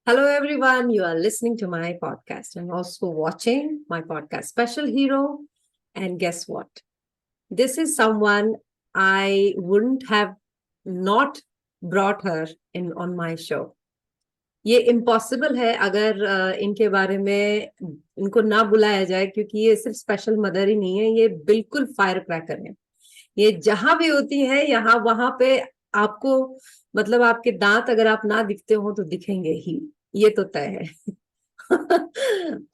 Hello, everyone. You are listening to my podcast and also watching my podcast, Special Hero. And guess what? This is someone I wouldn't have not brought her in on my show. ये impossible है अगर इनके बारे में इनको ना बुलाया जाए क्योंकि ये सिर्फ स्पेशल मदर ही नहीं है, ये बिल्कुल फायर क्रैकर है। ये जहां भी होती है यहाँ वहां पे आपको मतलब आपके दांत अगर आप ना दिखते हो तो दिखेंगे ही, ये तो तय है।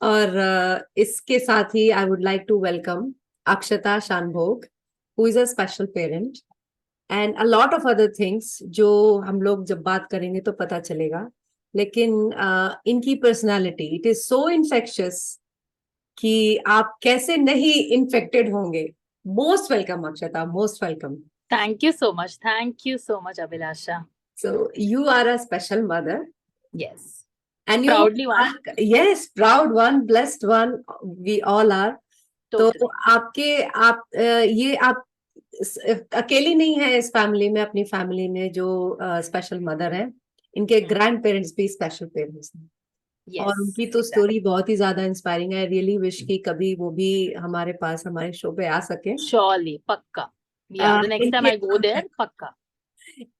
और इसके साथ ही I would like to welcome Akshata Shanbhog, who is a special parent and a lot of other things जो हम लोग जब बात करेंगे तो पता चलेगा। लेकिन इनकी personality it is so infectious कि आप कैसे नहीं इन्फेक्टेड होंगे। Most welcome Akshata, most welcome. Thank you so much. Thank you so much, Abhilasha. So you are a special mother. Yes. And you Proudly one. are, yes, proud one, blessed one. We all are. Totally. तो ये आप अकेली नहीं है इस family में, अपनी family में जो स्पेशल मदर है, इनके ग्रैंड पेरेंट्स भी स्पेशल पेरेंट्स हैं। Yes, और उनकी तो स्टोरी बहुत ही ज्यादा इंस्पायरिंग है। रियली विश कि कभी वो भी हमारे पास हमारे शो पे आ सके। Surely, pakka. Yeah, the next time I go there, pakka.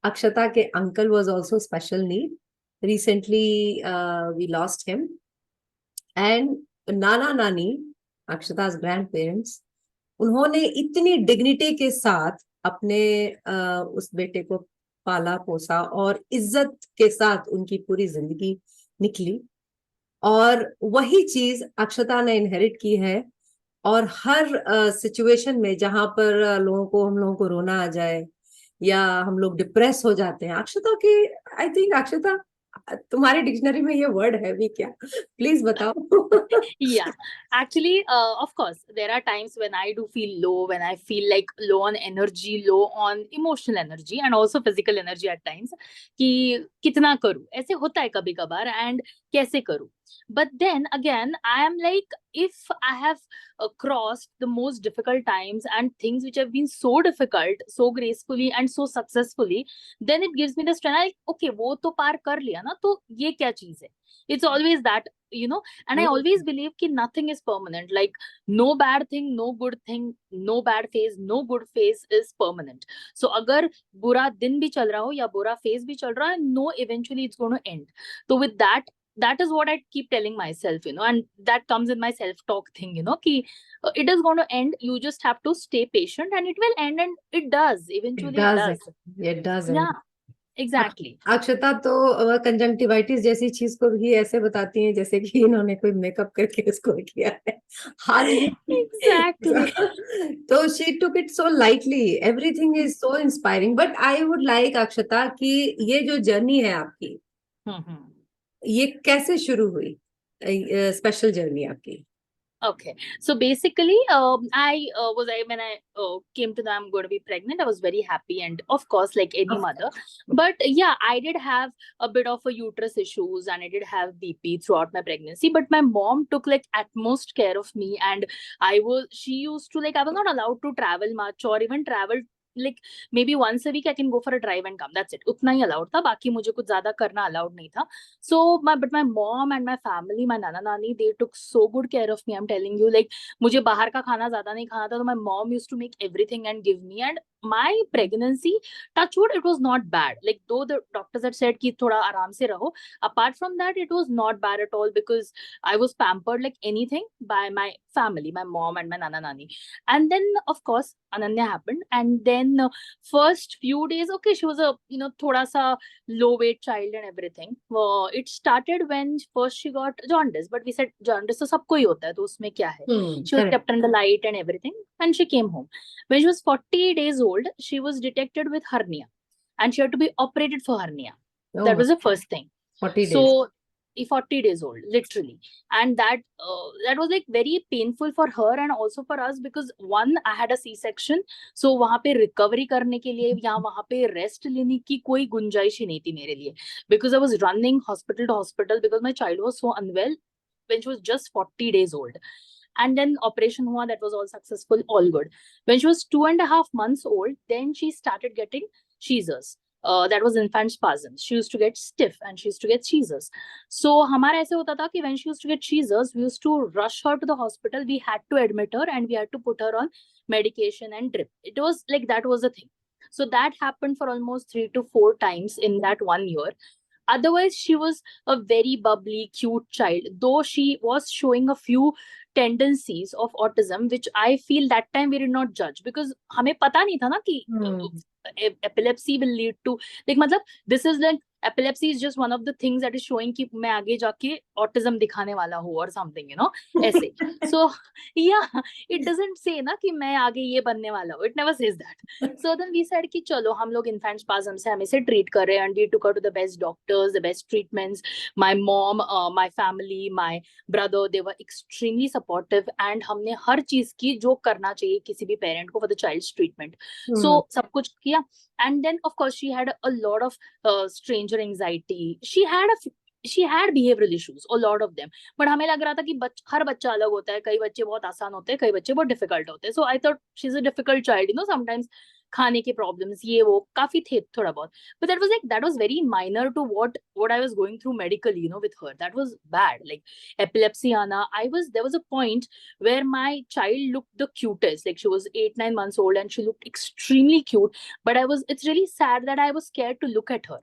Akshata ke uncle was also special need. Recently, we lost him. And Nana Nani, Akshata's grandparents, उन्होंने इतनी डिग्निटी के साथ अपने उस बेटे को पाला पोसा और इज्जत के साथ उनकी पूरी जिंदगी निकली। और वही चीज अक्षता ने इनहेरिट की है। और हर सिचुएशन में जहां पर हम लोगों को रोना आ जाए या हम लोग डिप्रेस हो जाते हैं, अक्षता के आई थिंक अक्षता तुम्हारी डिक्शनरी में ये वर्ड है भी क्या? प्लीज बताओ। Yeah, actually, of course, there are times when I do feel low, when I feel like low on energy, low on emotional energy, and also physical energy at times. कि कितना करूं, ऐसे होता है कभी कभार, and कैसे करूं. But then again, I am like, if I have crossed the most difficult times and things which have been so difficult, so gracefully and so successfully, then it gives me the strength. Like, okay, वो तो पार कर लिया ना, तो ये क्या चीज है? It's always that, you know. And I always believe कि nothing is permanent. Like, no bad thing, no good thing, no bad phase, no good phase is permanent. So अगर बुरा दिन भी चल रहा हो या बुरा phase भी चल रहा है, no, eventually it's going to end. So with that, that is what I keep telling myself, you know, and that comes in my self-talk thing, you know, कि it is going to end. You just have to stay patient, and it will end, and it does. Eventually, it does. It does. Yeah, exactly. अक्षता तो conjunctivitis जैसी चीज को भी ऐसे बताती हैं जैसे कि इन्होंने कोई मेकअप करके इसको किया है। हाल ही Exactly. तो she took it so lightly. Everything is so inspiring. But I would like Akshata कि ये जो जर्नी है आपकी, ये कैसे शुरू हुई? स्पेशल जर्नी आपकी। Okay, so basically, when I came to know I'm going to be pregnant, I was very happy, and of course, like any mother. But yeah, I did have a bit of a uterus issues, and I did have BP throughout my pregnancy. But my mom took like utmost care of me, and she used to, like, I was not allowed to travel much or even travel. Like, maybe once a week I can go for a drive and come. That's it. उतना ही allowed था. बाकी मुझे कुछ ज्यादा करना allowed नहीं था. But my mom and my family, my nana nani, they took so good care of me. I'm telling you, like, मुझे बाहर का खाना ज्यादा नहीं खाना था, तो my mom used to make everything and give me. And my pregnancy, touch wood, it was not bad. Like, though the doctors had said कि थोड़ा आराम से रहो, apart from that, it was not bad at all, because I was pampered like anything by my family, my mom and my nana nani. And then, of course, Ananya happened, and then first few days, okay, she was a, you know, thoda sa low weight child and everything. It started when first she got jaundice, but we said jaundice तो सबको ही होता है, तो उसमें क्या है? She was kept under light and everything, and she came home. When she was 40 days old, she was detected with hernia, and she had to be operated for hernia. That was the first thing. 40 days. So 40 days old, literally. And that was like very painful for her and also for us, because one, I had a C-section, so वहां पे recovery करने के लिए या वहां पे rest लेने की कोई गुंजाइश ही नहीं थी मेरे लिए, because I was running hospital to hospital because my child was so unwell when she was just 40 days old. And then operation hua, that was all successful, all good. When she was 2.5 months old, then she started getting seizures. that was infant spasms. She used to get stiff and she used to get seizures. So हमारा ऐसे होता था कि when she used to get seizures, we used to rush her to the hospital. We had to admit her and we had to put her on medication and drip. It was like that was the thing. So that happened for almost 3 to 4 times in that 1 year. Otherwise, she was a very bubbly, cute child, though she was showing a few tendencies of autism, which I feel that time we did not judge because हमें पता नहीं था ना कि epilepsy will lead to, like मतलब this is like epilepsy is just one of the things that is showing कि मैं आगे जाके autism दिखाने वाला हूँ or something, you know, ऐसे. So yeah, it doesn't say ना कि मैं आगे ये बनने वाला हूँ. It never says that. So then we said कि चलो हम लोग infant spasm से हम इसे treat कर रहे हैं, and we took her to the best doctors, the best treatments. My mom, my family, my brother, they were extremely supportive, and हमने हर चीज की जो करना चाहिए किसी भी parent को for the child's treatment. So सब कुछ किया, and then of course she had a lot of stranger anxiety. She had behavioral issues, a lot of them. But हमें लग रहा था कि हर बच्चा अलग होता है, कई बच्चे बहुत आसान होते हैं, कई बच्चे बहुत difficult होते हैं. So I thought she's a difficult child, you know, sometimes खाने के problems ये वो काफी थे थोड़ा बहुत. But that was very minor to what I was going through medically, you know, with her. That was bad. Like epilepsy आना, there was a point where my child looked the cutest. Like she was 8-9 months old and she looked extremely cute. But it's really sad that I was scared to look at her.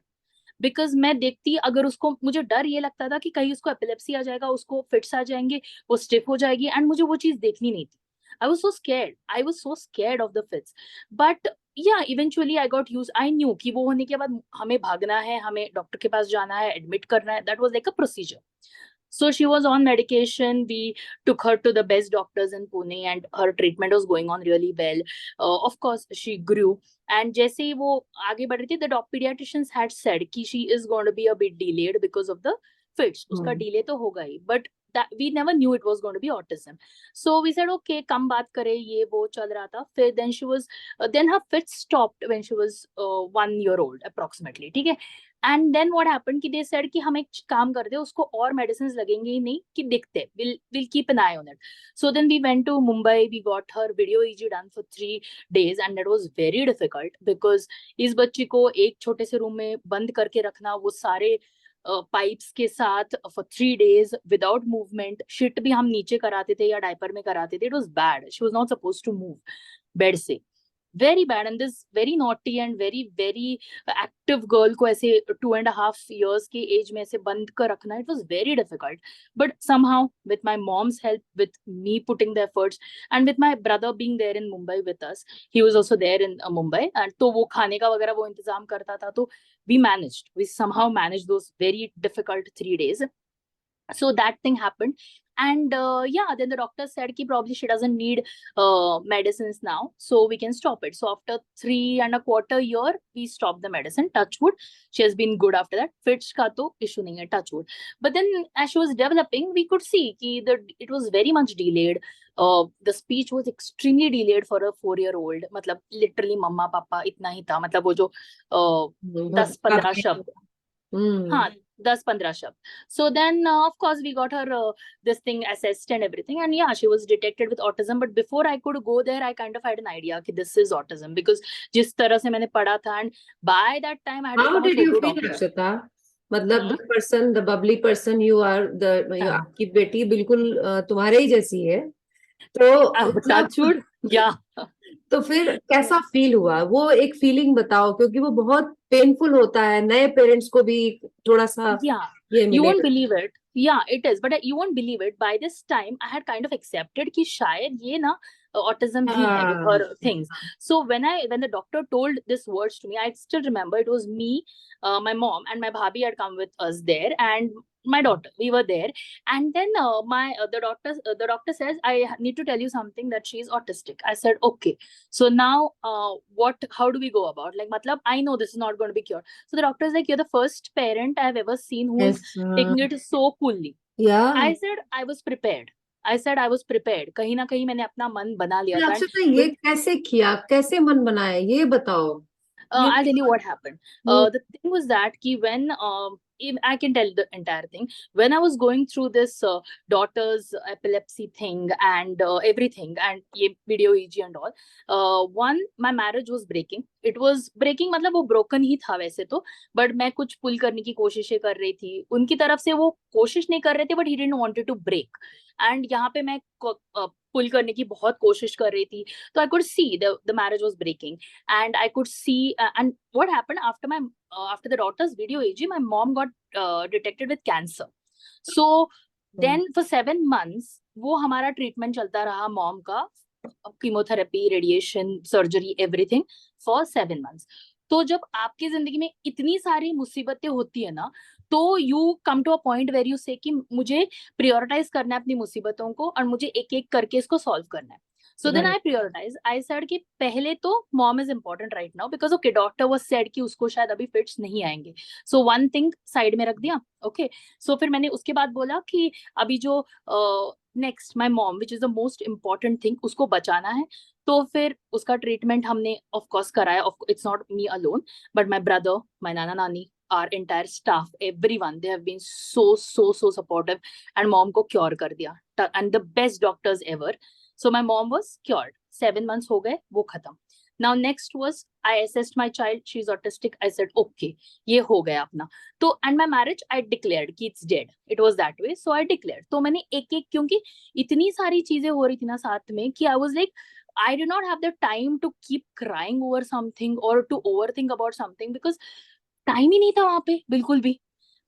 Because मैं देखती अगर उसको, मुझे डर ये लगता था कि कहीं उसको एपिलेप्सी आ जाएगा, उसको फिट्स आ जाएंगे, वो स्टिफ हो जाएगी, एंड मुझे वो चीज देखनी नहीं थी. I was so scared of the fits. But yeah, eventually I got used. I knew कि वो होने के बाद हमें भागना है, हमें डॉक्टर के पास जाना है, एडमिट करना है. That was like a procedure. So she was on medication. We took her to the best doctors in Pune and her treatment was going on really well. Of course, she grew. And जैसे ही वो आगे बढ़ रही थी, the pediatricians had said कि she is going to be a bit delayed because of the fits. उसका delay तो होगा ही. But that we never knew it was going to be autism. So we said, okay, कम बात करें, ये वो चल रहा था. फिर then her fits stopped when she was 1 year old approximately. ठीक है. एंड देन व्हाट हैपेंड कि दे सेड कि हम एक काम करते हैं, उसको और मेडिसिन लगेंगे ही नहीं, कि दिखते will keep an eye on it. So then we went to Mumbai, we got her video EEG done for 3 days and that was very difficult because इस बच्ची को एक छोटे से रूम में बंद करके रखना, वो सारे पाइप्स के साथ for 3 days without movement. Shit भी हम नीचे कराते थे या डायपर में कराते थे. It was bad. She was not supposed to move bed से. very bad. And this very naughty and very very active girl को ऐसे 2.5 years के age में ऐसे बंद कर रखना, it was very difficult. But somehow with my mom's help, with me putting the efforts, and with my brother being there in Mumbai with us, he was also there in Mumbai, and तो वो खाने का वगैरह वो इंतजाम करता था, तो we somehow managed those very difficult 3 days. So that thing happened. And yeah, then the doctor said ki probably she doesn't need medicines now, so we can stop it. So after 3.25 years, we stopped the medicine. Touch wood, she has been good after that. Fits ka to issue nahi hai, touch wood. But then as she was developing, we could see ki it was very much delayed. The speech was extremely delayed for a 4-year-old. मतलब literally mama papa इतना ही था. मतलब वो जो 10-15 शब्द, हाँ 10-15 शब्द. So then of course we got her this thing assessed and everything, and yeah, she was detected with autism. But before I could go there, I kind of had an idea कि this is autism, because जिस तरह से मैंने पढ़ा था, and by that time I had How become a did you photo feel, doctor. Akshata? मतलब the person, the bubbly person you are, आपकी बेटी बिल्कुल तुम्हारे ही जैसी है, तो touch wood, yeah. तो फिर कैसा फील हुआ? वो एक फीलिंग बताओ, क्योंकि वो बहुत पेनफुल होता है, नए पेरेंट्स को भी थोड़ा सा Yeah, ये you won't मिलेगा. believe it. Yeah, it is. But you won't believe it. By this time, I had kind of accepted कि शायद ये ना autism ही है with her things. So when the doctor told this words to me, I still remember it was me, my mom, and my bhabhi had come with us there, and my daughter. We were there, and then the doctor says, I need to tell you something, that she is autistic. I said, okay. So now how do we go about? Like, matlab, I know this is not going to be cured. So the doctor is like, you're the first parent I've ever seen who is taking it so coolly. Yeah. I said I was prepared. कहीं ना कहीं मैंने अपना मन बना लिया था. अच्छा, तो ये कैसे किया, कैसे मन बनाया, ये बताओ. I'll tell you what happened. The thing was that when I can tell the entire thing. When I was going through this daughter's epilepsy thing and everything, and ये video EG and all, one, my marriage was breaking. It was breaking, मतलब वो broken ही था वैसे तो, but मैं कुछ pull करने की कोशिशें कर रही थी. उनकी तरफ से वो कोशिश नहीं कर रहे थे, but he didn't wanted to break. And यहाँ पे मैं pull करने की बहुत कोशिश कर रही थी. So I could see the marriage was breaking, and I could see and what happened after my after the daughter's video AG, my mom got detected with cancer. So then for 7 months वो हमारा treatment चलता रहा mom का, chemotherapy, radiation, surgery, everything for 7 months. तो जब आपकी जिंदगी में इतनी सारी मुसीबतें होती है ना, तो you come to a point where you say कि मुझे प्रियोरिटाइज करना है अपनी मुसीबतों को और मुझे एक एक करके इसको सॉल्व करना है. So then I prioritized. I said कि पहले तो mom is important right now because okay, doctor was said कि उसको शायद अभी fits नहीं आएंगे. So one thing side में रख दिया. Okay. So फिर मैंने उसके बाद बोला कि अभी जो next my mom, which is the most important thing, उसको बचाना है. तो फिर उसका ट्रीटमेंट हमने of course कराया. It's not me alone, but my brother, my nana nani, our entire staff, everyone, they have been so supportive, and mom को cure कर दिया, and the best doctors ever. So my mom was cured. 7 months हो गए, वो खत्म. Now next was I assessed my child. She's autistic. I said okay, ये हो गया अपना. तो and my marriage I declared कि it's dead. It was that way. So I declared. तो मैंने एक एक, क्योंकि इतनी सारी चीजें हो रही थी ना साथ में कि I was like I did not have the time to keep crying over something or to overthink about something because time ही नहीं था वहां पे बिल्कुल भी.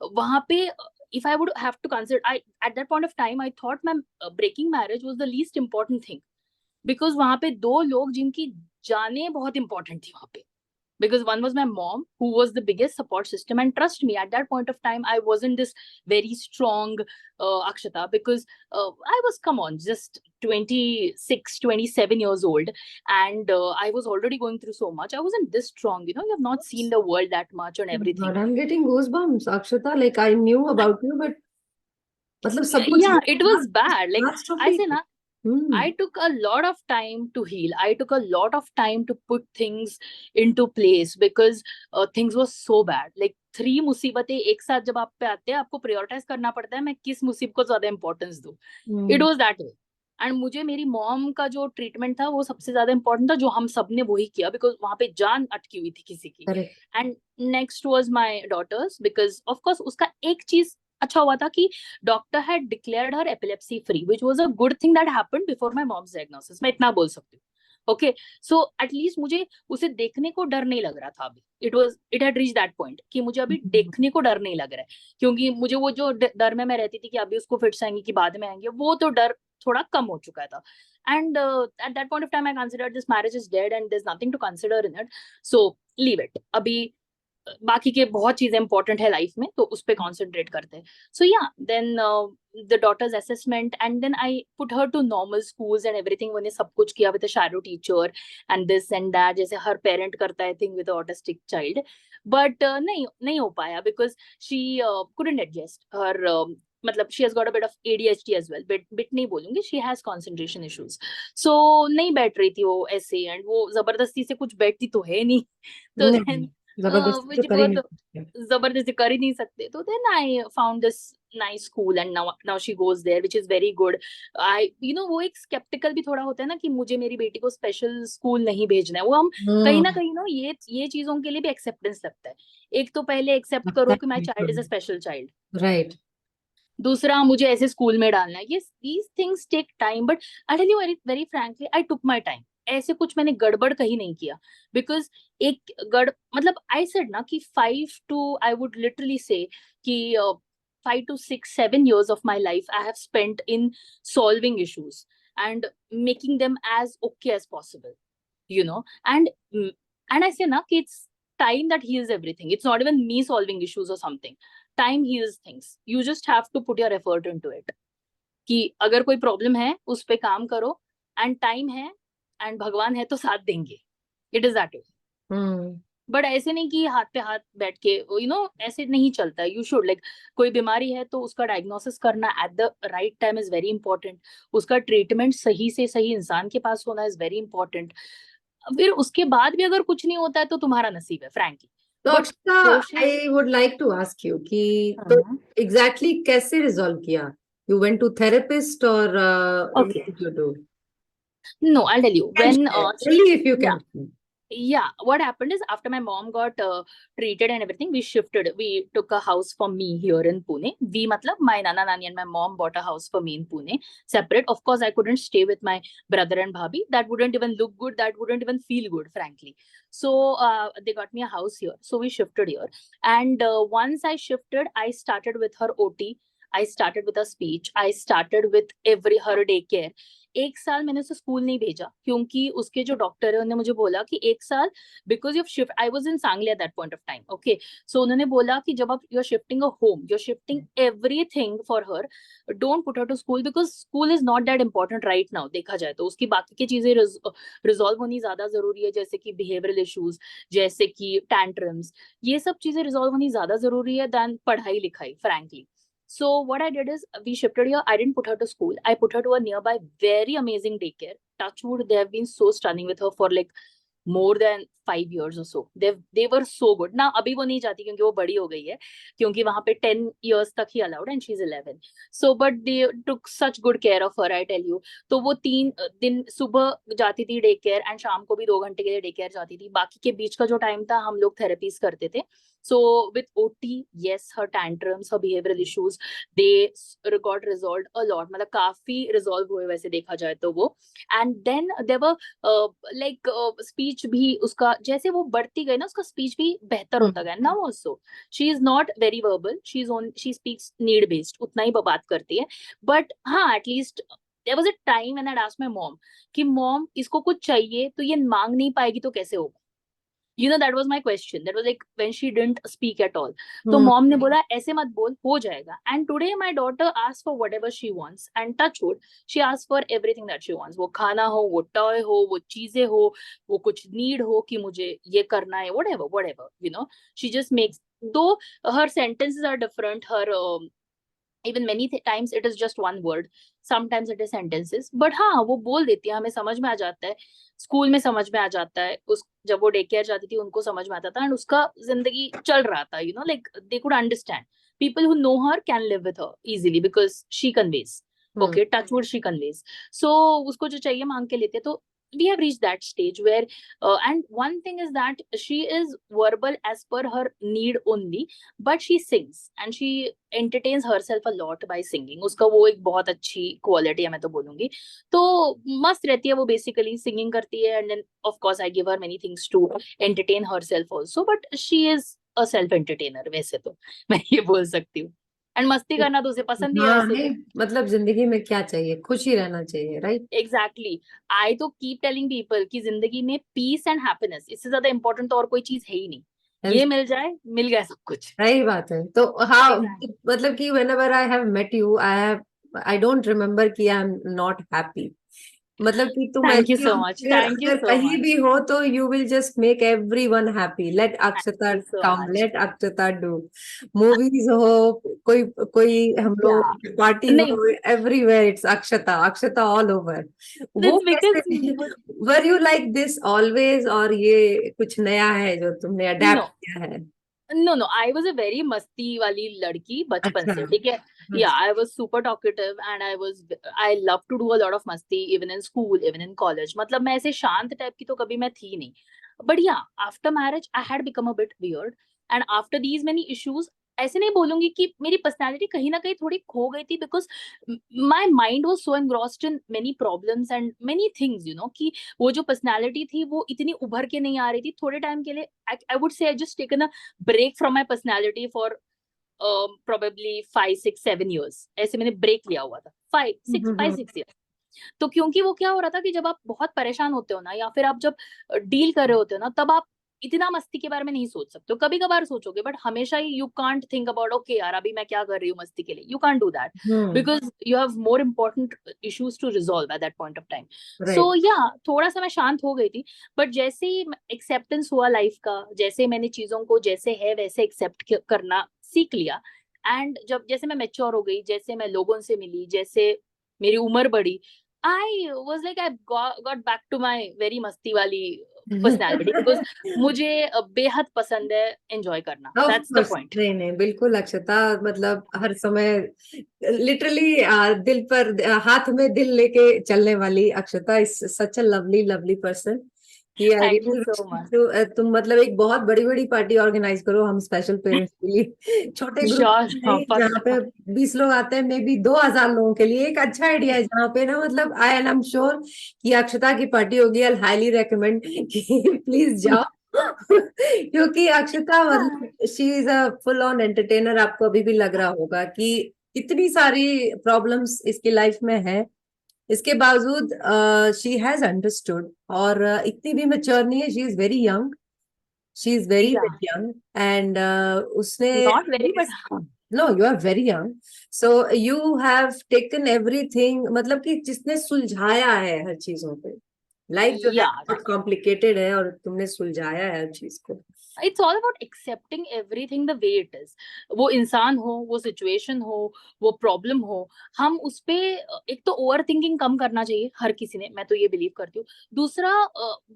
वहां पे if I would have to consider, at that point of time I thought my breaking marriage was the least important thing because वहां पे दो लोग जिनकी जाने बहुत important थी वहां पे, because one was my mom who was the biggest support system, and trust me, at that point of time I wasn't this very strong Akshata, because I was, come on, just 26 27 years old, and I was already going through so much. I wasn't this strong, you have not seen the world that much and everything. But I'm getting goosebumps, Akshata. Like I knew about you, but मतलब सब कुछ yeah, it was bad. Like I say na, Hmm. I took a lot of time to heal. I took a lot of time to put things into place because things were so bad. Like 3 मुसीबतें एक साथ जब आप पे आते हैं, आपको prioritize करना पड़ता है मैं किस मुसीबत को ज्यादा importance दूं. It was that way. And मुझे मेरी मॉम का जो ट्रीटमेंट था वो सबसे ज्यादा इम्पोर्टेंट था, जो हम सब ने वही किया बिकॉज वहां पे जान अटकी हुई थी किसी की. And next was my daughter's, because of course उसका एक चीज अच्छा हुआ था कि doctor had declared her epilepsy free, which was a good thing that happened before my mom's diagnosis. मैं इतना बोल सकती हूँ. ओके, सो एटलीस्ट मुझे उसे देखने को डर नहीं लग रहा था अभी. It had reach that point कि मुझे अभी देखने को डर नहीं लग रहा है, क्योंकि मुझे वो जो डर में मैं रहती थी कि अभी उसको फिट्स आएंगे कि बाद में आएंगे, वो तो डर थोड़ा कम हो चुका था. And at that point of time I considered this marriage is dead and there is nothing to consider in it, so leave it. अभी बाकी के बहुत चीजें इंपॉर्टेंट है लाइफ में, तो उस पर कॉन्सेंट्रेट करते हैं. So yeah then the daughter's assessment and then I put her to normal schools and everything. मैंने सब कुछ किया with a shadow teacher and this and that, जैसे हर पेरेंट करता है thing with autistic child. But नहीं हो पाया because she couldn't adjust her, मतलब she has got a bit of ADHD as well, bit नहीं बोलूंगी, she has concentration issues. So नहीं बैठ रही थी वो ऐसे, एंड वो जबरदस्ती से कुछ बैठती तो है नहीं, तो then जबरदस्ती कर ही नहीं सकते. तो then I found this nice school and now she goes there, which is very good. वो एक skeptical भी थोड़ा होता है ना कि मुझे मेरी बेटी को स्पेशल स्कूल नहीं भेजना है. वो हम कहीं ना कहीं ये चीजों के लिए भी एक्सेप्टेंस लगता है. एक तो पहले एक्सेप्ट करो कि my child is a special child, right. दूसरा मुझे ऐसे स्कूल में डालना है. ये these things take time, but I tell you very frankly, I took my time. ऐसे कुछ मैंने गड़बड़ कहीं नहीं किया, बिकॉज एक मतलब आई सेड ना कि 5 to I would literally say कि 5 to 6 7 years of my life I have spent in solving issues and making them as okay as possible, and I say na कि it's time that heals everything. It's not even me solving issues or something. Time heals things. You just have to put your effort into it. कि अगर कोई problem है उस पे काम करो, and time है एंड भगवान है तो साथ देंगे. It is that way. But ऐसे नहीं कि हाथ पे हाथ बैठ के ऐसे नहीं चलता है. यू शुड लाइक कोई बीमारी है तो उसका डायग्नोसिस करना at the right time is very important. उसका ट्रीटमेंट सही से सही इंसान के पास होना इज वेरी इंपॉर्टेंट. फिर उसके बाद भी अगर कुछ नहीं होता है तो तुम्हारा नसीब है फ्रैंकली. तो But Akshata, social, I would like to ask you कि तो Mhm. एग्जैक्टली कैसे रिजॉल्व किया? यू वेंट टू थेरेपिस्ट और what Okay. Did you do? No, I'll tell you. Can When share only if you yeah, can. yeah, what happened is after my mom got treated and everything, we shifted. We took a house for me here in Pune. We, matlab, my nana nani and my mom bought a house for me in Pune, separate. Of course, I couldn't stay with my brother and bhabhi. That wouldn't even look good. That wouldn't even feel good, frankly. So they got me a house here. So we shifted here. And once I shifted, I started with her OT. I started with her speech. I started with her daycare. एक साल मैंने उसे school नहीं भेजा क्योंकि उसके जो doctor है उन्होंने मुझे बोला कि एक साल, because you shift, I was in Sangli at that point of time, okay, so उन्होंने बोला कि जब आप you are shifting a home, you are shifting everything for her, don't put her to school because school is not that important right now, देखा जाए तो उसकी बाकी की चीजें रिजॉल्व होनी ज्यादा जरूरी है, जैसे कि बिहेवियरल इश्यूज, जैसे कि टैंट्रम्स, ये सब चीजें रिजॉल्व होनी ज्यादा जरूरी है देन पढ़ाई लिखाई, frankly. So what I did is we shifted here. I didn't put her to school. I put her to a nearby very amazing daycare. Touchwood, they have been so stunning with her for like more than 5 years or so. They were so good. Now अभी वो नहीं जाती क्योंकि वो बड़ी हो गई है, क्योंकि वहाँ पे 10 years तक ही allowed and she's 11. So but they took such good care of her, I tell you. तो वो 3 दिन सुबह जाती थी डे केयर एंड शाम को भी 2 घंटे के लिए डे केयर जाती थी. बाकी के बीच का जो टाइम था हम लोग थेरेपीज करते थे. So with OT, yes, her tantrums, her behavioral issues, they got resolved a lot. मतलब काफी resolve हुए वैसे देखा जाए तो वो. And then there were like speech भी उसका, जैसे वो बढ़ती गई ना उसका स्पीच भी बेहतर होता गया. Now also she is not very verbal, she speaks need based, उतना ही बात करती है. But हाँ, at least there was a time when I'd asked my mom कि mom इसको कुछ चाहिए तो ये मांग नहीं पाएगी तो कैसे होगा. You know, that was my question. That was like when she didn't speak at all. तो mom ने बोला ऐसे मत बोल, हो जाएगा. And today my daughter asks for whatever she wants. And touch wood, she asks for everything that she wants. वो खाना हो, वो toy हो, वो चीजें हो, वो कुछ need हो कि मुझे ये करना है, whatever. You know, she just makes. Though her sentences are different, her even many times it is just one word, sometimes it is sentences, but हाँ वो बोल देती है, हमें समझ में आ जाता है, स्कूल में समझ में आ जाता है, उस जब वो डे केयर जाती थी उनको समझ में आता था एंड उसका जिंदगी चल रहा था, you know, like they could understand. People who know her can live with her easily because she conveys. Okay, touch wood, she conveys. So उसको जो चाहिए मांग के लेते. तो we have reached that stage where and one thing is that she is verbal as per her need only, but she sings and she entertains herself a lot by singing. उसका वो एक बहुत अच्छी क्वालिटी है मैं तो बोलूंगी. तो मस्त रहती है वो, बेसिकली सिंगिंग करती है and then of course I give her many things to entertain herself also, but she is a self entertainer वैसे तो मैं ये बोल सकती हूँ. एंड मस्ती करना तो उसे पसंद ही है हाँ, वैसे नहीं तो. मतलब जिंदगी में क्या चाहिए? खुशी रहना चाहिए, राइट? एग्जैक्टली. आई तो कीप टेलिंग पीपल कि जिंदगी में पीस एंड हैप्पीनेस, इससे ज्यादा इंपॉर्टेंट तो और कोई चीज है ही नहीं. ये मिल जाए, मिल गया सब कुछ. सही बात है. तो हाँ, Exactly. मतलब कि whenever I have met you, I don't remember कि I am not happy. मतलब कि तुम Thank you ऐसी so हो much. कि Thank you अगर so कहीं much. भी हो तो you will just make everyone happy. Let Thank Akshata you so come, much. let Akshata do. Movies हो, कोई कोई हम लोग Yeah. पार्टी नहीं, हो, everywhere it's Akshata all over. वो it's because कैसे? Were you like this always और ये कुछ नया है जो तुमने अडेप्ट no, किया है? no, I was a very मस्ती वाली लड़की बचपन अच्छा. से, ठीक है. Yeah, I was super talkative and I love to do a lot of मस्ती even in school, even in college. मतलब मैं ऐसे शांत टाइप की तो कभी मैं थी नहीं. But yeah, after marriage I had become a bit weird and after these many issues, ऐसे नहीं बोलूंगी कि मेरी पर्सनालिटी कहीं ना कहीं थोड़ी खो गई थी because my mind was so engrossed in many problems and many things, you know, कि वो जो पर्सनालिटी थी वो इतनी उभर के नहीं आ रही थी. थोड़े टाइम के लिए I would say I just taken a break from my personality for probably 5, 6, 7 years. ऐसे मैंने ब्रेक लिया हुआ था 5, 6 years. तो क्योंकि वो क्या हो रहा था कि जब आप बहुत परेशान होते हो ना, या फिर आप जब डील कर रहे होते हो ना, तब आप इतना मस्ती के बारे में नहीं सोच सकते हो. कभी कभार सोचोगे बट हमेशा ही you can't think about okay यार अभी मैं क्या कर रही हूँ मस्ती के लिए. You can't do that because you have more important issues to resolve at that point of time. So या थोड़ा सा मैं शांत हो गई थी. बट जैसे ही एक्सेप्टेंस हुआ लाइफ का, जैसे मैंने चीजों को जैसे है वैसे एक्सेप्ट करना सीख लिया, एंड जब जैसे मैं मेच्योर हो गई, जैसे मैं लोगों से मिली, जैसे मेरी उम्र बढ़ी, I was like I got back to my very मस्ती वाली पर्सनालिटी, बिकॉज मुझे बेहद पसंद है एंजॉय करना, Of that's the course, point. नहीं नहीं बिल्कुल अक्षता, मतलब हर समय लिटरली दिल पर हाथ में दिल लेके चलने वाली Akshata is such a lovely lovely person कि I thank you really so much. तुम मतलब एक बहुत बड़ी बड़ी पार्टी ऑर्गेनाइज करो हम स्पेशल पेरेंट्स के लिए, छोटे ग्रुप श्योर नहीं जहाँ पे पक्का। 20 लोग आते हैं, मे बी 2000 लोगों के लिए एक अच्छा आइडिया है जहाँ पे ना, मतलब आई एम श्योर कि अक्षता की पार्टी होगी। आई हाईली रेकमेंड कि प्लीज जाओ क्योंकि अक्षता मतलब she is a full on entertainer. आपको अभी भी लग रहा होगा कि इतनी सारी प्रॉब्लम्स इसकी लाइफ में है, इसके बावजूद शी हैज अंडरस्टूड, और इतनी भी मेच्योर नहीं है, she is very young, she is very yeah very young and उसने not very but no you are very young, so you have taken everything, मतलब कि जिसने सुलझाया है हर चीजों पे। लाइफ जो है या बहुत कॉम्प्लिकेटेड है और तुमने सुलझाया है हर चीज को। It's all about accepting everything the way it is. वो इंसान हो, वो सिचुएशन हो, वो प्रॉब्लम हो, हम उस पे एक तो ओवर थिंकिंग कम करना चाहिए हर किसी ने, मैं तो ये बिलीव करती हूँ। दूसरा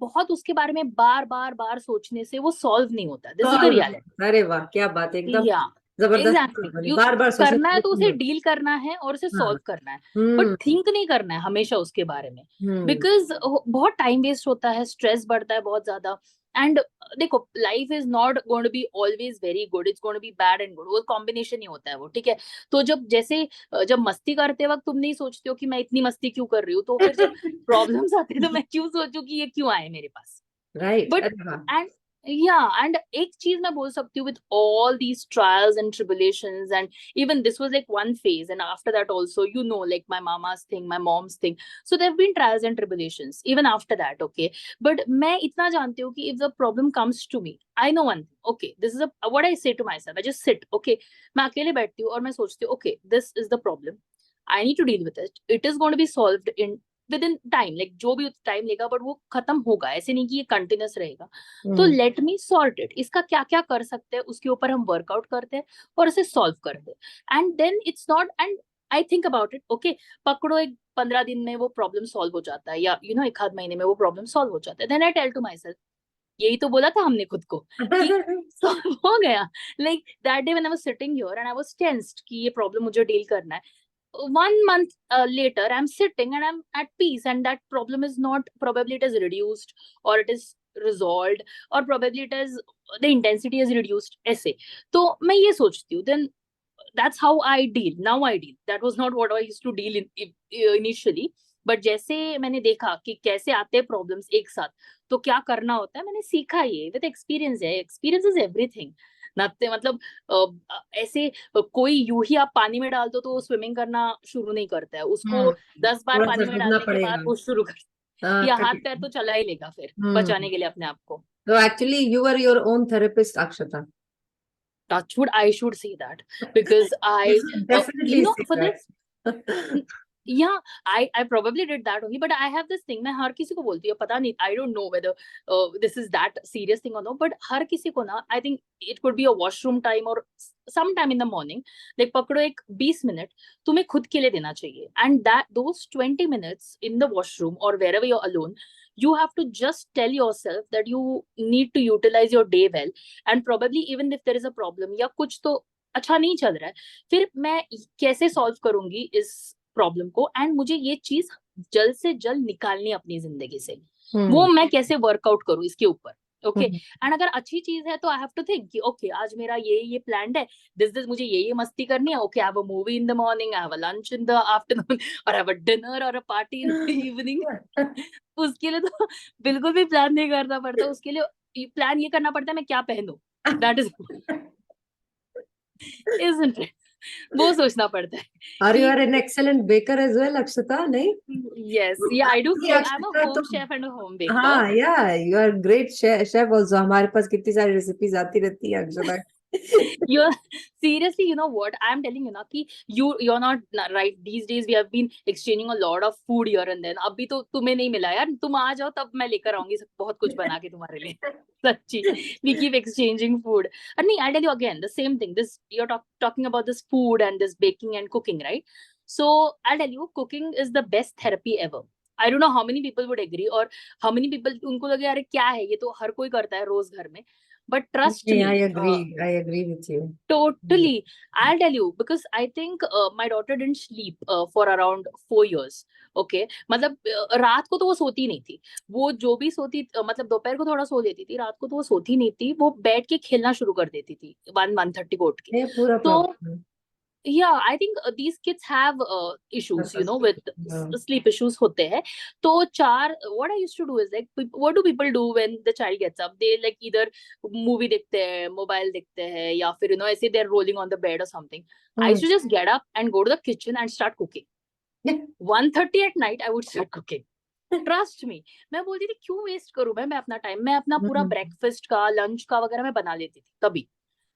बहुत उसके बारे में बार बार बार सोचने से वो सॉल्व नहीं होता, दिस इज द रियलिटी। अरे वाह क्या बात है, एकदम या जबरदस्त। एग्जैक्टली, यू बार बार सोचने करना से है तो कुछ नहीं उसे होता। डील करना है और उसे हाँ। सॉल्व करना है, बट हम्म। थिंक नहीं करना है हमेशा उसके बारे में। हम्म। बिकॉज बहुत टाइम वेस्ट होता है, स्ट्रेस बढ़ता है बहुत ज्यादा। एंड देखो, life is not going to be always very good, it's going to be bad and good, वो कॉम्बिनेशन ही होता है वो, ठीक है। तो जब जैसे जब मस्ती करते वक्त तुम नहीं सोचते हो कि मैं इतनी मस्ती क्यों कर रही हूँ, तो फिर जब प्रॉब्लम्स आते हैं तो मैं क्यों सोचूं कि ये क्यों आए मेरे पास। राइट, बट अरे वाह। एंड एंड एक चीज मैं बोल सकती हूँ, with all these trials and tribulations, and even this was like one phase, and after that also, you know, like my mama's thing, my mom's thing, so there have been trials and tribulations even after that, okay. But मैं इतना जानती हूँ कि if the problem comes to me, I know one thing, okay, this is a what I say to myself, I just sit, okay, मैं अकेले बैठती हूँ और मैं सोचती हूँ, okay, this is the problem, I need to deal with it, it is going to be solved in with in time, like जो भी टाइम लेगा, बट वो खत्म होगा, ऐसे नहीं कि ये कंटिन्यूस रहेगा। तो लेट मी सॉर्ट इट, इसका क्या क्या कर सकते हैं उसके ऊपर हम वर्कआउट करते हैं और इसे सॉल्व करते हैं। And then it's not, and I think about it, okay, पकड़ो एक 15 दिन में वो प्रॉब्लम सॉल्व हो जाता है, या यू नो एक आध महीने में वो प्रॉब्लम सॉल्व हो जाता है, then I tell to myself, यही तो बोला था हमने खुद को कि सॉल्व हो गया। Like that day when I was sitting here and I was tensed कि ये प्रॉब्लम मुझे डील करना है, 1 month later I'm sitting and I'm at peace, and that problem is not, probably it is reduced, or it is resolved, or probably it is, the intensity is reduced, ऐसे। तो मैं ये सोचती हूँ, then that's how I deal, now I deal, that was not what I used to deal initially, but जैसे मैंने देखा कि कैसे आते हैं प्रॉब्लम्स एक साथ, तो क्या करना होता है, मैंने सीखा ये विद एक्सपीरियंस है, एक्सपीरियंस इज एवरीथिंग। नाते मतलब ऐसे कोई यूं ही आप पानी में डाल दो तो वो स्विमिंग करना शुरू नहीं करता है, उसको 10 बार थोड़ा सा पानी में डूबना डालने के बाद पड़ेगा। वो शुरू कर, या हाथ पैर correct. तो चला ही लेगा फिर हम्म। बचाने के लिए अपने आप को। So actually you are your own therapist, Akshata. Touchwood, I should say that, because You I should you definitely know, say for this, that. yeah, I probably did that only, but I have this thing, मैं हर किसी को बोलती हूँ, पता नहीं, I don't know whether this is that serious thing or no, but हर किसी को ना, I think it could be a washroom time or some time in the morning, like पकड़ो एक 20 मिनट तुम्हें खुद के लिए देना चाहिए, and that those 20 minutes in the washroom or wherever you're alone, you have to just tell yourself that you need to utilize your day well, and probably even if there is a problem या कुछ तो अच्छा नहीं चल रहा है, फिर मैं कैसे सॉल्व करूंगी इस प्रॉब्लम को, एंड मुझे ये चीज जल्द से जल्द निकालनी है अपनी जिंदगी से, वो मैं कैसे वर्कआउट करूं इसके ऊपर, ओके। एंड अगर अच्छी चीज है तो आई हैव टू थिंक कि ओके, आज मेरा ये प्लान है, दिस मुझे ये मस्ती करनी है, okay, I have a movie in the morning, I have a lunch in the afternoon, और आई हैव अ डिनर और a party in the evening. उसके लिए तो बिल्कुल भी प्लान नहीं करना पड़ता, उसके लिए प्लान ये करना पड़ता है मैं क्या पहनूं, दैट इज इजंट इट, वो सोचना पड़ता है Are you कि are an excellent baker as well, Akshata? नहीं? yes, yeah, I do actually, cook, I'm a Akshata home तो chef and a home baker. हाँ, yeah, you are great chef also. हमारे पास कितनी सारी रेसिपीज आती रहती है अक्षता। You're seriously, you know what I'm telling you ना, कि you're not right, these days we have been exchanging a lot of food here and then, अभी तो तुम्हें नहीं मिला यार, तुम आ जाओ तब मैं लेकर आऊंगी बहुत कुछ बना के तुम्हारे लिए, सच्ची, we keep exchanging food, and नहीं, I'll tell you again the same thing, this you're talking about this food and this baking and cooking, right? So I'll tell you, cooking is the best therapy ever, I don't know how many people would agree, और how many people उनको लगे अरे क्या है, ये तो हर कोई करता है रोज घर में, but trust me, I agree with you. totally. I'll tell you because I think my daughter didn't sleep for around 4 years. Okay, मतलब रात को तो वो सोती नहीं थी, वो जो भी सोती मतलब दोपहर को थोड़ा सो लेती थी, रात को तो वो सोती नहीं थी, वो बैठ के खेलना शुरू कर देती थी 1:30 को उठ के. ये पूरा तो problem yeah, I think these kids have issues, you know, with है. sleep issues होते हैं. तो चार, what I used to do is like, what do people do when the child gets up? They like either movie देखते हैं, mobile देखते हैं, या फिर you know ऐसे they're rolling on the bed or something. I used to just get up and go to the kitchen and start cooking. 1:30 at night I would start cooking. Trust me, मैं बोलती थी क्यों waste करूं मैं अपना time, मैं अपना पूरा ब्रेकफास्ट का लंच का वगैरह मैं बना लेती थी तभी.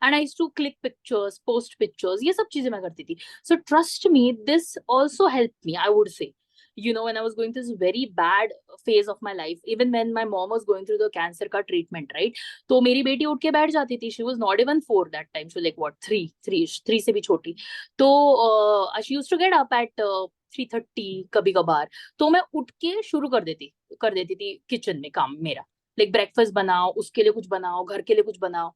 And I used to click pictures, post pictures, ये सब चीजें मैं करती थी. So trust me, this also helped me, I would say. You know, when I was going through this very bad phase of my life, even when my mom was going through the cancer का treatment, right? तो मेरी बेटी उठ के बैठ जाती थी. She was not even 4 that time. She was like what, 3 से भी छोटी. तो she used to get up at 3:30 कभी कभार. तो मैं उठ के शुरू कर देती थी किचन में काम मेरा. Like breakfast बनाओ, उसके लिए कुछ बनाओ, घर के लिए कुछ बनाओ.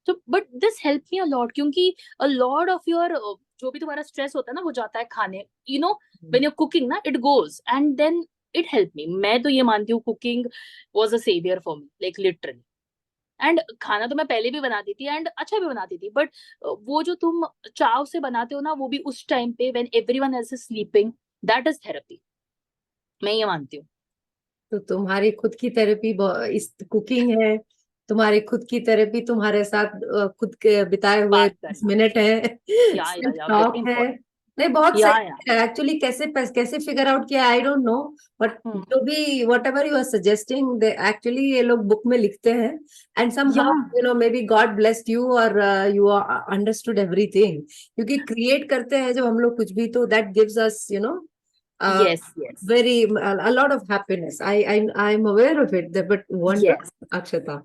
तो but this help me a lot, क्योंकि अ लॉट ऑफ योर जो भी तुम्हारा स्ट्रेस होता है ना वो जाता है खाने, you know, when you are cooking ना, it goes and then it help me. मैं तो ये मानती हूँ cooking was a saviour for me, like literally. And खाना तो मैं पहले भी बनाती थी एंड अच्छा भी बनाती थी, बट वो जो तुम चाव से बनाते हो ना, वो भी उस टाइम पे when everyone else is sleeping, that is therapy. मैं ये मानती हूँ. तो तुम्हारी खुद की थेरेपी इस कुकिंग है, तुम्हारी खुद की थेरेपी तुम्हारे साथ खुद के बिताए हुए बात 10 मिनट है, सेल्फ या वेरी टॉक है. इंपॉर्टेंट. नहीं, बहुत या सही है एक्चुअली. कैसे कैसे फिगर आउट किया आई डोंट नो, बट जो भी whatever you are suggesting they actually ये लोग बुक में लिखते हैं. And yeah somehow you know maybe God blessed you और यू अंडरस्टूड एवरीथिंग, क्योंकि क्रिएट करते हैं जब हम लोग कुछ भी, तो that gives us you know yes yes very a lot of happiness. I'm aware of it, but wonder, yes Akshata.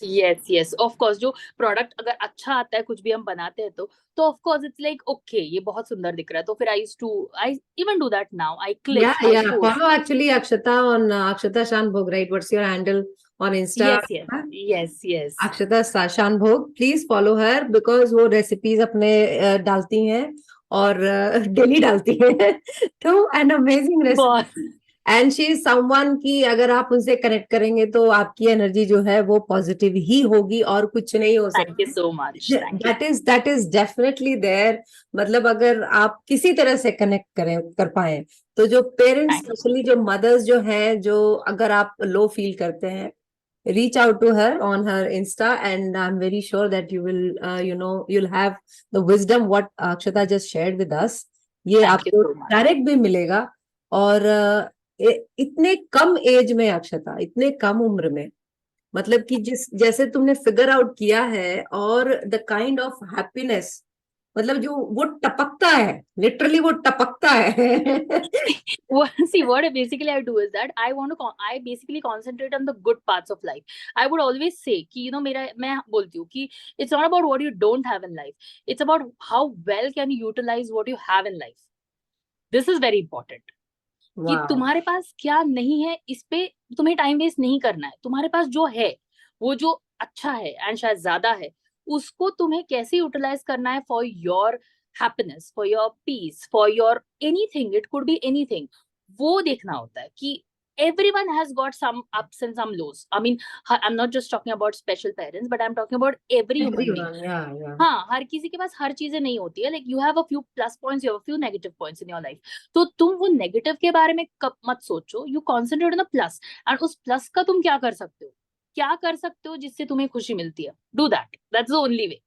Yes yes, of course. जो प्रोडक्ट अगर अच्छा आता है, कुछ भी हम बनाते हैं तो of course it's like okay, ये बहुत सुंदर दिख रहा है, तो फिर I even do that now. I Yeah, click, I yeah. Post. Follow actually Akshata on Akshata Shanbhog, right? What's your handle on Insta? Yes yes yes yes. Akshata Shanbhog. Please follow her because वो recipes अपने डालती हैं और daily डालती हैं. तो an amazing recipe. बहुत. And she is someone की अगर आप उनसे कनेक्ट करेंगे तो आपकी एनर्जी जो है वो पॉजिटिव ही होगी और कुछ नहीं हो थैंक यू सकता. So much. Thank you. That is definitely there. मतलब अगर आप किसी तरह से कनेक्ट कर पाए, तो जो पेरेंट्स थैंक यू. स्पेशली जो मदर्स जो हैं, जो अगर आप लो फील करते हैं, reach out to her on her Insta, and I'm very sure that you will you'll have the wisdom what Akshata just shared with us. ये thank you आपको सो मच. डायरेक्ट भी मिलेगा. और इतने कम as में अक्षता, इतने कम उम्र में, मतलब कि जैसे तुमने फिगर आउट किया है, और द काइंड ऑफ हैप्पीनेस, मतलब जो वो टपकता है, लिटरली वो टपकता है. See, what basically I do is that I basically concentrate on the good parts of life. I would always say कि you know मैं बोलती हूँ कि it's not about what you don't have in life. It's about how well can you utilize what you have in life. This is very important. कि Wow. तुम्हारे पास क्या नहीं है, इस पे तुम्हें टाइम वेस्ट नहीं करना है. तुम्हारे पास जो है, वो जो अच्छा है एंड शायद ज्यादा है, उसको तुम्हें कैसे यूटिलाइज करना है for your happiness, for your peace, for your anything. It could be anything. वो देखना होता है कि everyone has got some ups and some lows. I mean, I'm not just talking about special parents, but I'm talking about every human being. Everyone, yeah. हाँ, हर किसी के पास हर चीजें नहीं होती है. Like you have a few plus points, you have a few negative points in your life. तो तुम वो नेगेटिव के बारे में कब मत सोचो. You concentrate on the plus, and उस प्लस का तुम क्या कर सकते हो, क्या कर सकते हो जिससे तुम्हें खुशी मिलती है. Do that, that's the only way.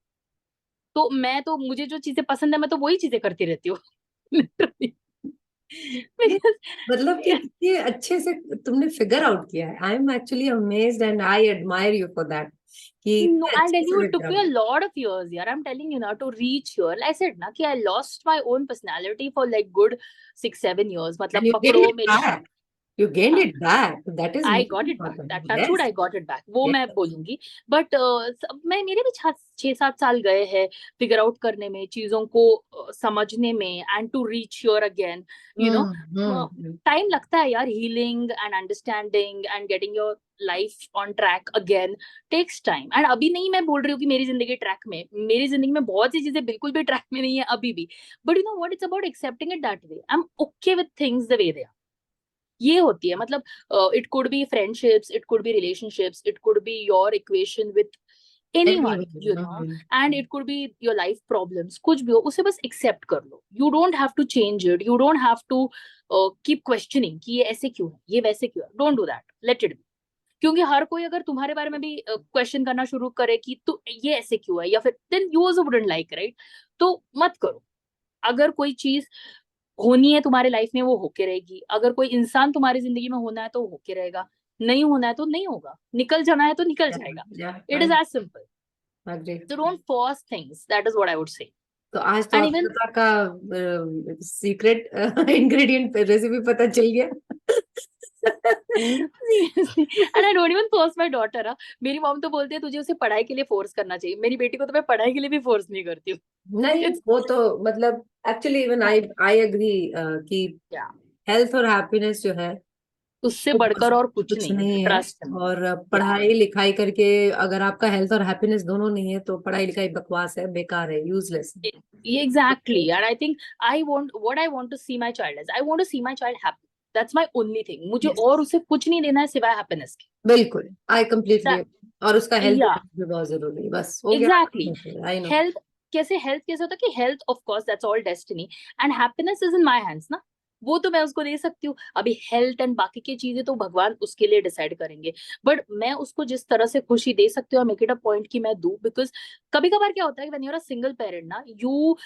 तो मैं तो, मुझे जो चीजें पसंद है मैं तो वही चीजें करती रहती हूँ. लिटरली. मतलब कि कितने अच्छे से तुमने फिगर आउट किया है. I am actually amazed and I admire you for that. कि No, I'll tell you, it took me a lot of years, yaar. I'm telling you now, to reach here. Like I said, na, कि I lost my own personality for like good 6-7 years. मतलब and you पकड़ो did it मेरी. back. You gained it back. That is I most got it back. important. That touch wood, Yes. I got it back. वो मैं Yes. बोलूंगी. But मैं मेरे भी 6-7 साल गए हैं फिगर आउट करने में, चीजों को समझने में, and to reach here again, you know, time लगता है यार. Healing and understanding and getting your life on track again takes time. And अभी नहीं मैं बोल रही हूँ कि मेरी जिंदगी ट्रैक में, मेरी जिंदगी में बहुत सी चीजें बिल्कुल भी ट्रैक में नहीं है अभी भी. But you know what, it's about accepting it that way. I am okay with things the way they are. ये होती है मतलब. It could be friendships, it could be relationships, it could be your equation with anyone, you know, and it could be your life problems. कुछ भी हो, उसे बस accept कर लो. You don't have to change it. You don't have to keep questioning कि ये ऐसे क्यों है, ये वैसे क्यों है. Don't do that. Let it be. क्योंकि हर कोई अगर तुम्हारे बारे में भी क्वेश्चन करना शुरू करे कि तू ये ऐसे क्यों है, या फिर then you also wouldn't like, right? तो मत करो. अगर कोई चीज होनी है तुम्हारे लाइफ में, वो होके रहेगी. अगर कोई इंसान तुम्हारी जिंदगी में होना है तो होके रहेगा. नहीं होना है तो नहीं होगा. निकल जाना है तो निकल जाएगा. It is as simple. Agree. So don't force things. That is what I would say. तो आज तो And even अक्षता का सीक्रेट इंग्रेडिएंट रेसिपी पता चल गया. seriously, and I don't even force my daughter. मेरी मॉम तो बोलती है तुझे उसे पढ़ाई के लिए फोर्स करना चाहिए. मेरी बेटी को तो मैं पढ़ाई के लिए भी फोर्स नहीं करती हूँ. नहीं, वो तो मतलब एक्चुअली इवन आई एग्री कि Yeah. हेल्थ और हैप्पीनेस जो है उससे वो बढ़कर और कुछ कुछ नहीं नहीं है. है. ट्रस्ट में. और पढ़ाई लिखाई करके अगर आपका हेल्थ और हैप्पीनेस दोनों नहीं है तो पढ़ाई लिखाई बकवास है, बेकार है, यूजलेस है. Exactly. And I think what I want to see my child as, I want to see my child happy. That's my only thing. मुझे Yes. और उसे कुछ नहीं देना है सिवाय हैप्पीनेस के. बिल्कुल, आई कम्प्लीटली. और उसका हेल्थ Yeah. भी बहुत जरूरी है. बस हो गया. Exactly. I know. हेल्थ कैसे होता है कि health of course that's all destiny, and happiness is in my hands ना. वो तो मैं उसको दे सकती हूँ. अभी हेल्थ एंड बाकी की चीजें तो भगवान उसके लिए डिसाइड करेंगे. बट मैं उसको जिस तरह से खुशी दे सकती हूँ और मेक इट अ पॉइंट कि मैं दूं. बिकॉज कभी कभार क्या होता है when you are a single parent ना, you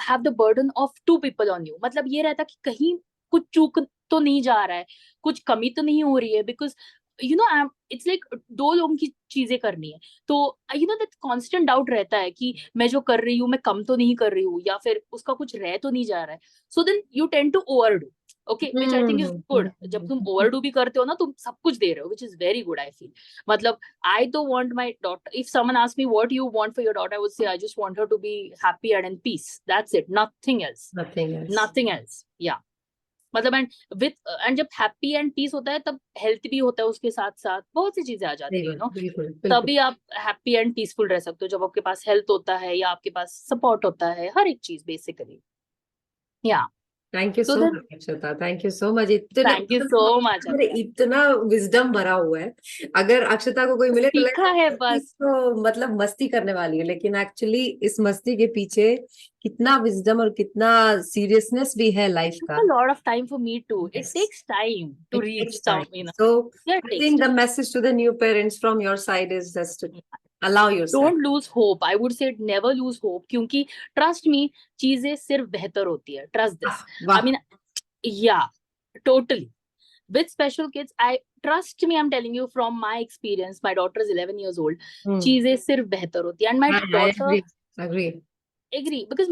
have the burden of 2 people on you. मतलब ये रहता कि कहीं कुछ चूक तो नहीं जा रहा है, कुछ कमी तो नहीं हो रही है. Because you know it's like 2 लोगों की चीजें करनी है. तो you know that constant doubt रहता है कि मैं जो कर रही हूँ मैं कम तो नहीं कर रही हूँ, या फिर उसका कुछ रह तो नहीं जा रहा है. So then you tend to overdo. Okay, which I think is good. जब तुम ओवरडू भी करते हो ना, तुम सब कुछ दे रहे हो, which is very good I feel. मतलब आई तो want my daughter, if someone ask me what you want for your daughter, I would say I just want her to be happy and in peace. That's it. Nothing else. Nothing else. Yeah मतलब and जब happy and piece होता है तब health भी होता है उसके साथ साथ. बहुत सी चीजें आ जाती है, नो. तभी आप हैप्पी एंड पीसफुल रह सकते हो, जब आपके पास हेल्थ होता है या आपके पास सपोर्ट होता है, हर एक चीज बेसिकली. या थैंक यू तो so then much Akshata. Thank you so much. इतना थैंक यू सो मच. इतना विजडम भरा हुआ है. अगर अक्षता को कोई मिले तो सीखा है बस. तो मतलब मस्ती करने वाली है, लेकिन एक्चुअली इस मस्ती के पीछे कितना विजडम और कितना सीरियसनेस भी है लाइफ का. A lot of time for me too. It Yes. takes time to It reach takes some, time. you know. So Yeah, it I takes think the time. message to the new parents from your side is just to allow yourself. Don't lose hope. I would say never lose hope. क्योंकि trust me, चीजें सिर्फ बेहतर होती है. Trust this. I mean, yeah, totally. With special kids, I trust me, I'm telling you from my experience. My daughter is 11 years old. चीजें सिर्फ बेहतर होती है. And my daughter agree. Because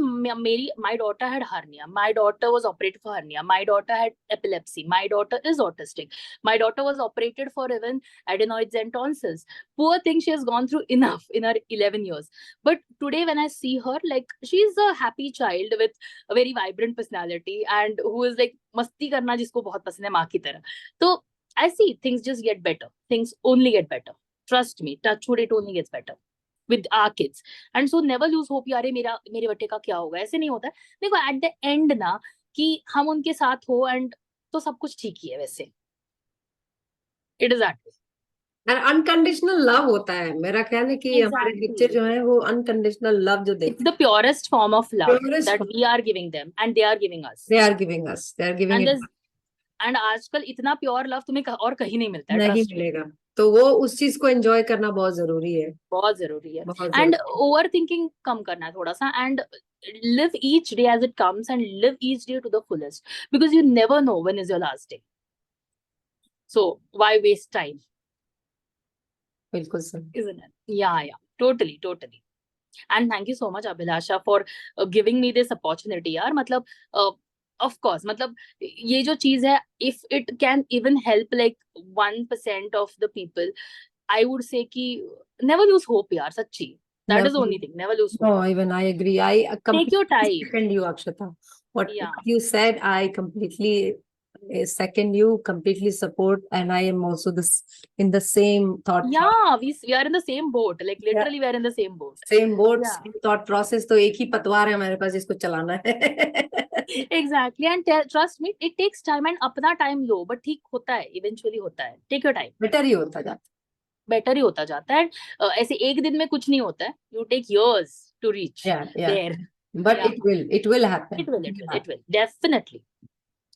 my daughter had hernia. My daughter was operated for hernia. My daughter had epilepsy. My daughter is autistic. My daughter was operated for even adenoids and tonsils. Poor thing, she has gone through enough in her 11 years. But today when I see her, like, she's a happy child with a very vibrant personality and who is like masti karna jisko bahut pasand hai maa ki tarah. So I see things just get better. Things only get better. Trust me, touch wood, it only gets better with our kids. And so never lose hope. यारे मेरे बच्चे का क्या होगा, ऐसे नहीं होता है. देखो at the end ना, कि हम उनके साथ हो एंड तो सब कुछ ठीक ही है वैसे. It is that way. And unconditional love होता है. मेरा ख्याल है कि हमारे बच्चे जो हैं वो अनकंडीशनल लव जो देखते हैं, the purest form of love that we are giving them and they are giving us. They are giving us. They are giving it. And आजकल इतना प्योर लव तुम्हें और कहीं नहीं मिलता है. नहीं मिलेगा. तो वो उस चीज को एंजॉय करना बहुत जरूरी है. बहुत जरूरी है. एंड ओवर थिंकिंग कम करना है थोड़ा सा. And live each day as it comes and live each day to the fullest, because you never know when is your last day. So why waste time? बिल्कुल sir. Isn't it? Yeah, totally. And thank you so much, Abhilasha, for giving me this opportunity. यार मतलब Of course, मतलब ये जो चीज है, if it can even help like 1% of the people, I would say कि never lose hope यार, सच्ची. That is the Never. only thing. Never lose hope. No, even I agree. I Take your completely time. second you, Akshata. What Yeah. you said, I completely second you, completely support, and I am also in the same thought. Yeah, we are in the same boat. Like literally, we are in the same boat. Same boat, Yeah. same thought process. तो एक ही पतवार है हमारे पास, जिसको चलाना है. Exactly, and trust me, it takes time, and अपना time low, but ठीक होता है, eventually होता है. Take your time. बेटर ही होता जाता. बेटर ही होता जाता है. ऐसे एक दिन में कुछ नहीं होता है. You take years to reach there. But Yeah. it will happen. It will definitely.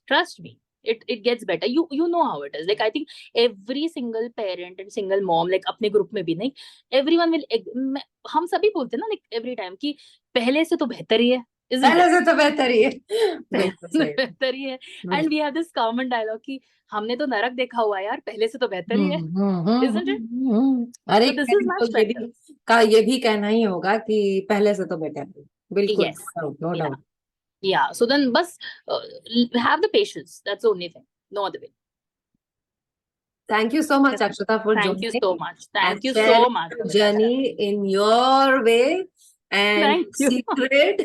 Trust me, it gets better. You know how it is. Like I think every single parent and single mom, like अपने group में भी नहीं, everyone will. हम सभी बोलते हैं ना, like every time कि पहले से तो बेहतर ही है. पहले से तो बेहतर ही है. बिल्कुल सही. बेहतर ही है. And we have this common dialogue कि हमने तो नरक देखा हुआ है यार, पहले से तो बेहतर ही है. Isn't it? अरे So this is much better. ये भी कहना ही होगा कि पहले से तो बेटर है. बिल्कुल. Yes. No doubt. Yeah. So then bus have the patience. That's the only thing. No other way. Thank you so much, Akshata, for joining. Thank you so much. Thank you sharing so much. your journey in your way and Thank you. secret.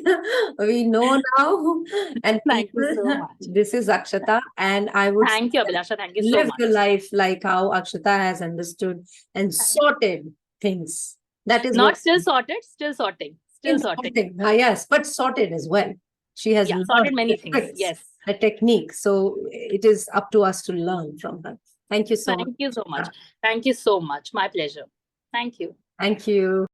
We know now. And Thank you so people, much. this is Akshata, and I would Thank you, Abhilasha. Thank you so live much. the life like how Akshata has understood and sorted things. That is Not what still sorted, still sorting. Still sorting. Yes, but sorted as well. She has sorted many the things. tricks, Yes. the technique. So it is up to us to learn from her. Thank you so much. Thank you so much. Thank you so much. My pleasure. Thank you. Thank you.